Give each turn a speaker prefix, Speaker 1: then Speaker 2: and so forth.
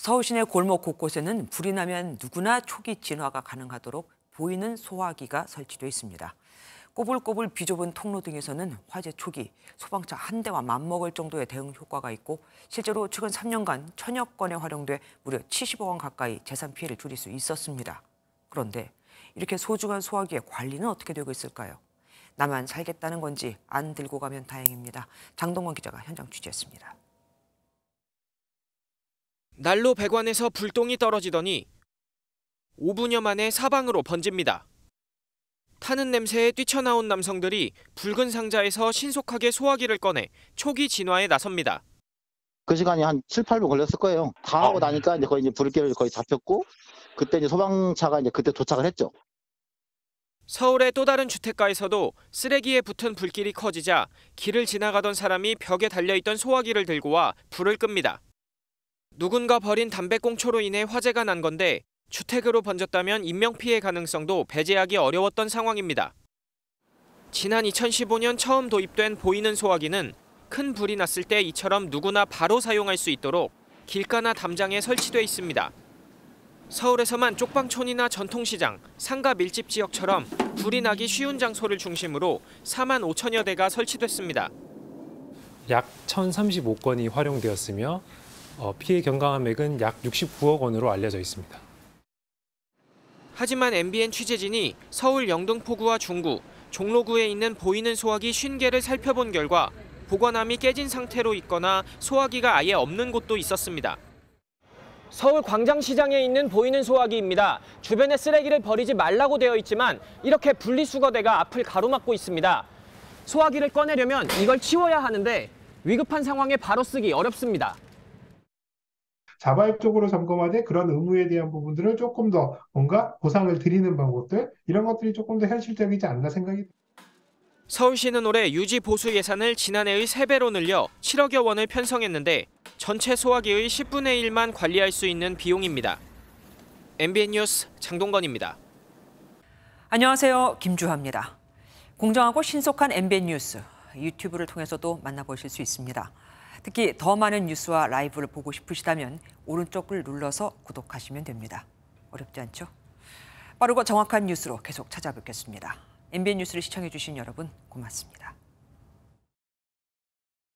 Speaker 1: 서울 시내 골목 곳곳에는 불이 나면 누구나 초기 진화가 가능하도록 보이는 소화기가 설치돼 있습니다. 꼬불꼬불 비좁은 통로 등에서는 화재 초기 소방차 한 대와 맞먹을 정도의 대응 효과가 있고 실제로 최근 3년간 천여 건에 활용돼 무려 70억 원 가까이 재산 피해를 줄일 수 있었습니다. 그런데 이렇게 소중한 소화기의 관리는 어떻게 되고 있을까요? 나만 살겠다는 건지 안 들고 가면 다행입니다. 장동건 기자가 현장 취재했습니다.
Speaker 2: 난로 배관에서 불똥이 떨어지더니 5분여 만에 사방으로 번집니다. 타는 냄새에 뛰쳐나온 남성들이 붉은 상자에서 신속하게 소화기를 꺼내 초기 진화에 나섭니다.
Speaker 3: 그 시간이 한 7, 8분 걸렸을 거예요. 다 하고 나니까 이제 거의 불길 거의 잡혔고 그때 이제 소방차가 이제 그때 도착을 했죠.
Speaker 2: 서울의 또 다른 주택가에서도 쓰레기에 붙은 불길이 커지자 길을 지나가던 사람이 벽에 달려있던 소화기를 들고 와 불을 끕니다. 누군가 버린 담배꽁초로 인해 화재가 난 건데 주택으로 번졌다면 인명피해 가능성도 배제하기 어려웠던 상황입니다. 지난 2015년 처음 도입된 보이는 소화기는 큰 불이 났을 때 이처럼 누구나 바로 사용할 수 있도록 길가나 담장에 설치돼 있습니다. 서울에서만 쪽방촌이나 전통시장, 상가 밀집 지역처럼 불이 나기 쉬운 장소를 중심으로 4만 5천여 대가 설치됐습니다.
Speaker 4: 약 1,035건이 활용되었으며 피해 경감액은 약 69억 원으로 알려져 있습니다.
Speaker 2: 하지만 MBN 취재진이 서울 영등포구와 중구, 종로구에 있는 보이는 소화기 50개를 살펴본 결과 보관함이 깨진 상태로 있거나 소화기가 아예 없는 곳도 있었습니다. 서울 광장시장에 있는 보이는 소화기입니다. 주변에 쓰레기를 버리지 말라고 되어 있지만 이렇게 분리수거대가 앞을 가로막고 있습니다. 소화기를 꺼내려면 이걸 치워야 하는데 위급한 상황에 바로 쓰기 어렵습니다.
Speaker 5: 자발적으로 점검하되 그런 의무에 대한 부분들을 조금 더 뭔가 보상을 드리는 방법들 이런 것들이 조금 더 현실적이지 않나 생각이 듭니다.
Speaker 2: 서울시는 올해 유지 보수 예산을 지난해의 3배로 늘려 7억여 원을 편성했는데 전체 소화기의 10분의 1만 관리할 수 있는 비용입니다. MBN 뉴스 장동건입니다.
Speaker 1: 안녕하세요. 김주하입니다. 공정하고 신속한 MBN 뉴스, 유튜브를 통해서도 만나보실 수 있습니다. 특히 더 많은 뉴스와 라이브를 보고 싶으시다면 오른쪽을 눌러서 구독하시면 됩니다. 어렵지 않죠? 빠르고 정확한 뉴스로 계속 찾아뵙겠습니다. MBN 뉴스를 시청해주신 여러분 고맙습니다.